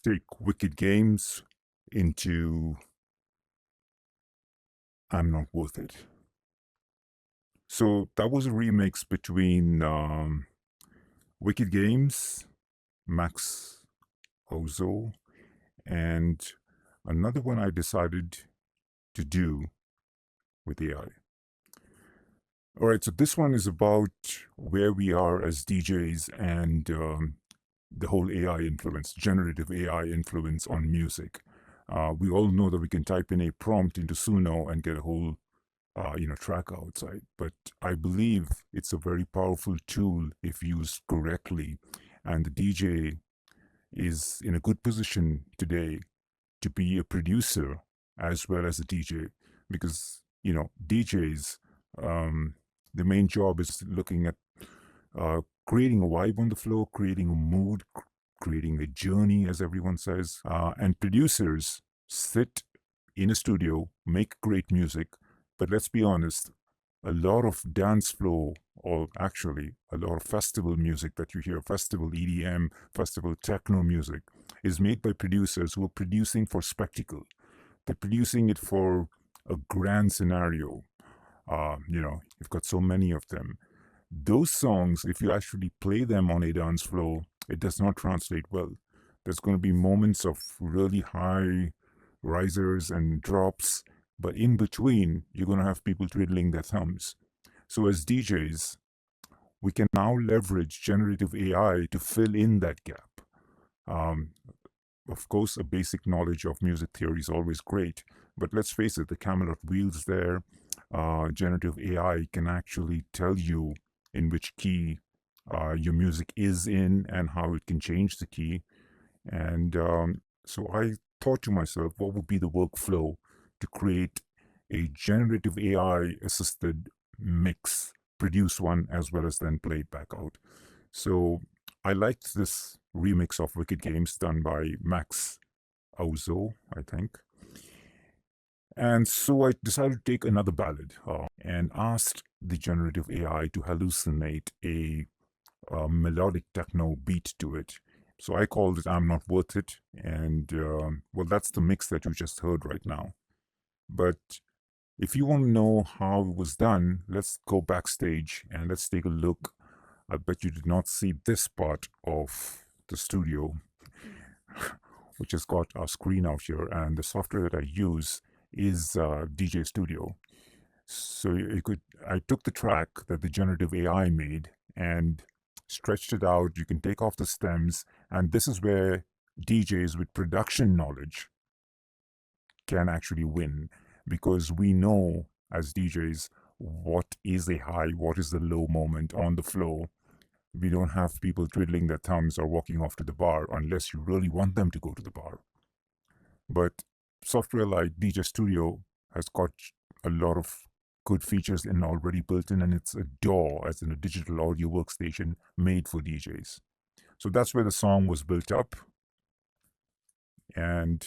take Wicked Games into I'm Not Worth It. So that was a remix between Wicked Games, Max Ozo, and another one I decided to do with AI. All right, so this one is about where we are as DJs and the whole AI influence, generative AI influence on music. We all know that we can type in a prompt into Suno and get a whole, track outside. But I believe it's a very powerful tool if used correctly, and the DJ is in a good position today to be a producer as well as a DJ, because DJs, the main job is looking at creating a vibe on the floor, creating a mood, creating a journey, as everyone says. And producers sit in a studio, make great music, but let's be honest, a lot of dance floor, or actually a lot of festival music that you hear, festival EDM, festival techno music, is made by producers who are producing for spectacle. They're producing it for a grand scenario. You've got so many of them. Those songs, if you actually play them on a dance floor, it does not translate well. There's going to be moments of really high risers and drops, but in between, you're going to have people twiddling their thumbs. So as DJs, we can now leverage generative AI to fill in that gap. Of course, a basic knowledge of music theory is always great, but let's face it, the Camelot wheel's there. Generative AI can actually tell you in which key your music is in and how it can change the key. And so I thought to myself, what would be the workflow to create a generative AI assisted mix, produce one as well as then play it back out. So I liked this remix of Wicked Games done by Max Ozo, I think. And so I decided to take another ballad and asked the generative AI to hallucinate a melodic techno beat to it. So I called it I'm Not Worth It. And well, that's the mix that you just heard right now. But if you want to know how it was done, let's go backstage and let's take a look. I bet you did not see this part of the studio, which has got our screen out here. And the software that I use is DJ Studio. So I took the track that the generative AI made and stretched it out. You can take off the stems, and this is where DJs with production knowledge can actually win, because we know as DJs what is a high, what is the low moment on the floor. We don't have people twiddling their thumbs or walking off to the bar unless you really want them to go to the bar. But software like DJ Studio has got a lot of good features and already built in, and it's a DAW, as in a digital audio workstation made for DJs. So that's where the song was built up, and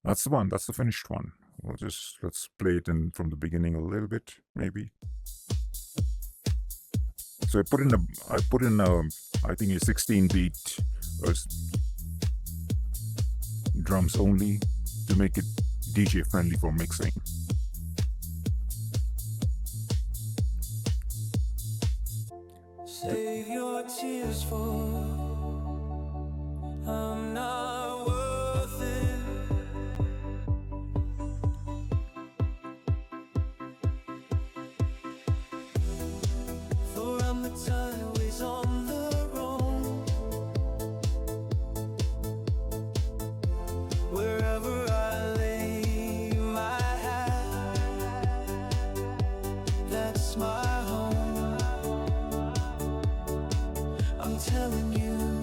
that's the one. That's the finished one. Let's play it in from the beginning a little bit, maybe. So I put in I think a 16-beat drums only to make it DJ friendly for mixing. Save your tears for I'm not worth it. For I'm the timeways on the road. Wherever I lay my hat, that's my home. I'm telling you,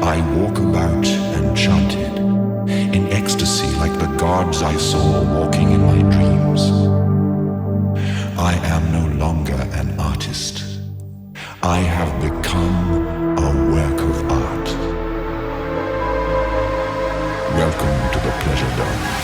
I walk about enchanted, in ecstasy like the gods I saw walking in my dreams. I am no longer an artist. I have become a work of art. Welcome to the pleasure dome.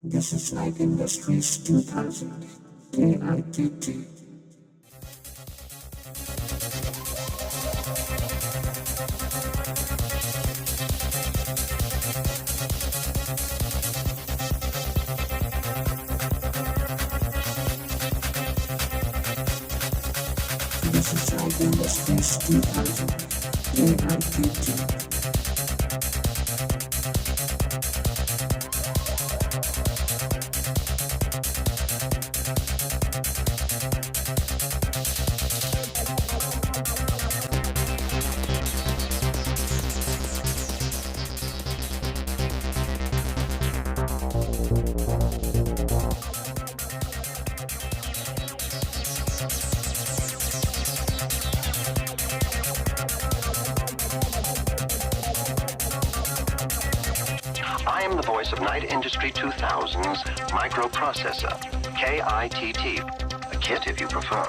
This is like Industries 2000, KITT. This is like Industries 2000, KITT. I am the voice of Night Industry 2000's microprocessor, KITT, a kit if you prefer.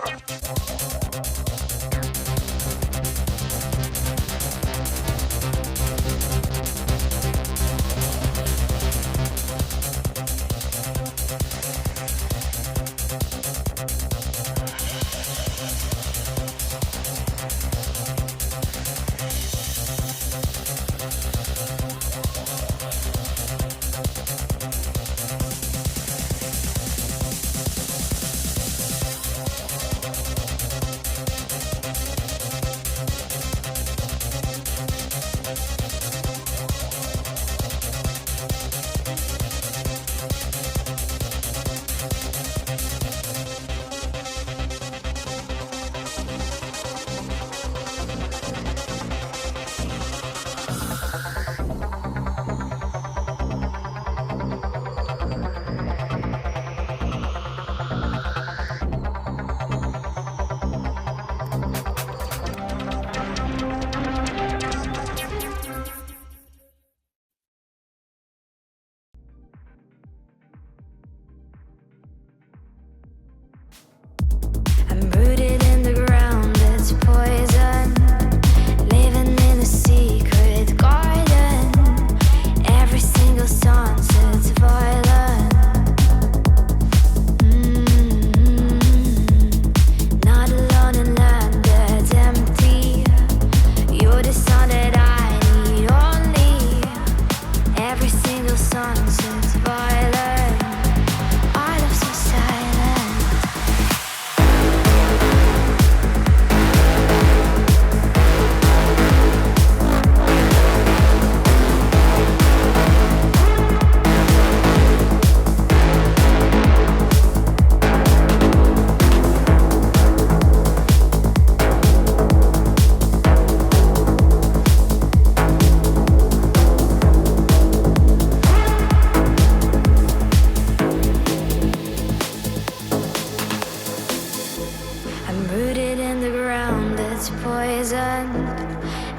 is poison,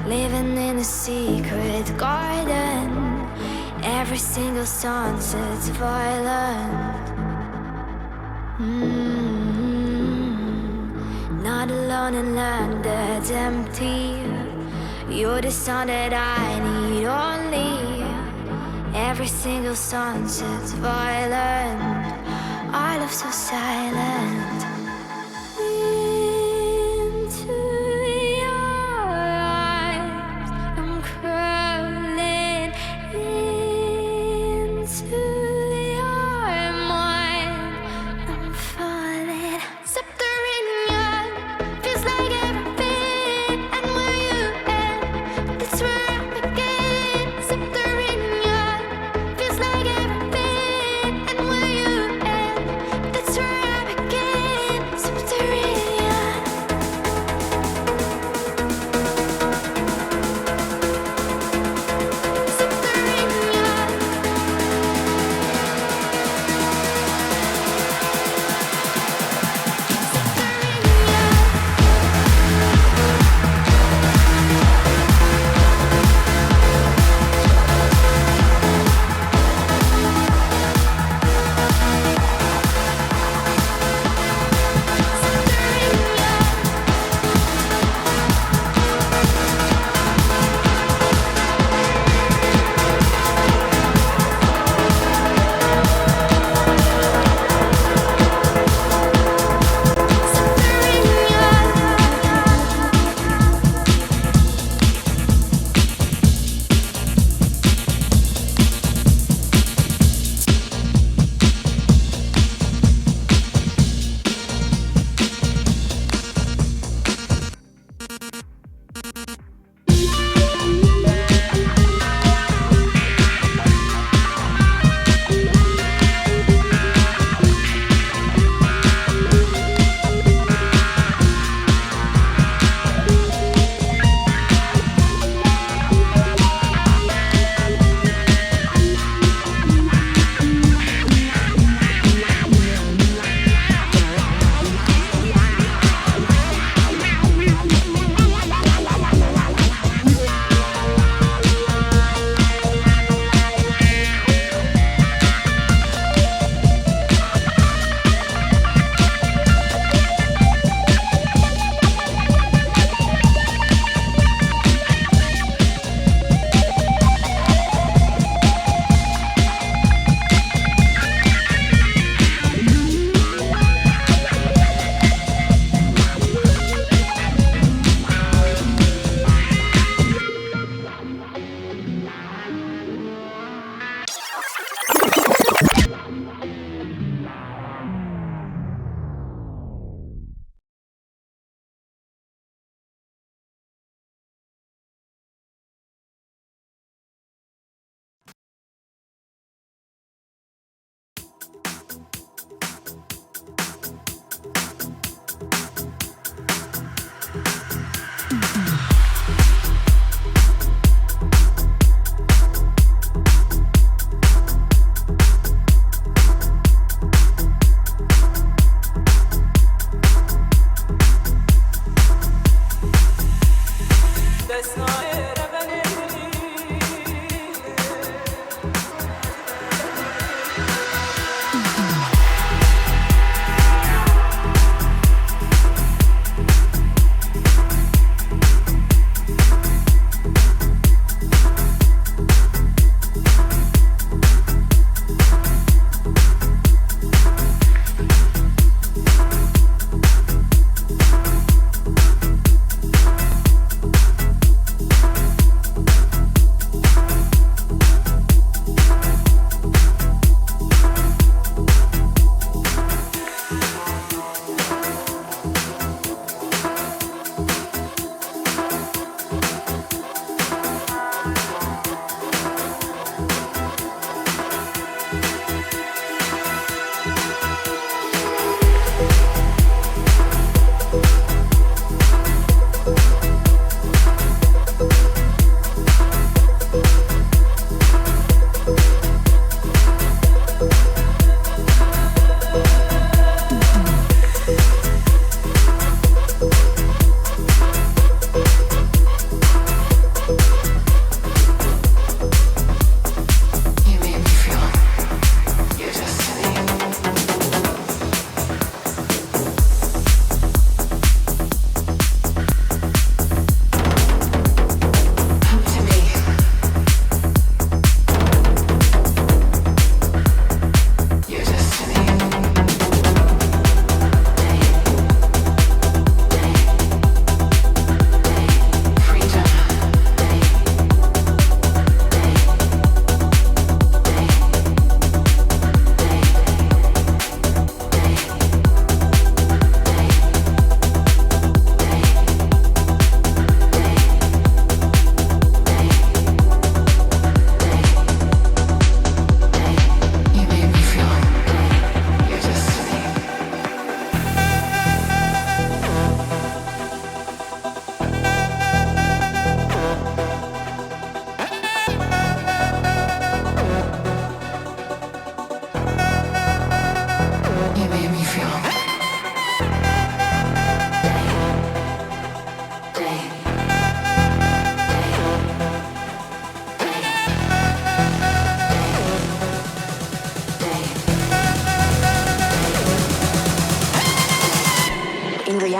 living in a secret garden. Every single sunset's violent. Not alone in land that's empty. You're the sun that I need only. Every single sunset's violent. Our love so silent. Into your eyes, I'm crawling into your mind. I'm falling subterranean. Feels like everything, and where you end, that's where I begin. Subterranean. Feels like everything, and where you end, that's where I begin. Subterranean. Subterranean.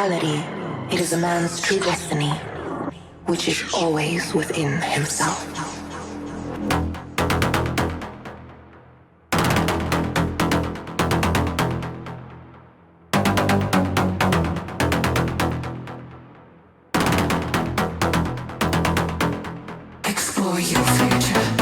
reality, it is a man's true destiny, which is always within himself. Explore your future.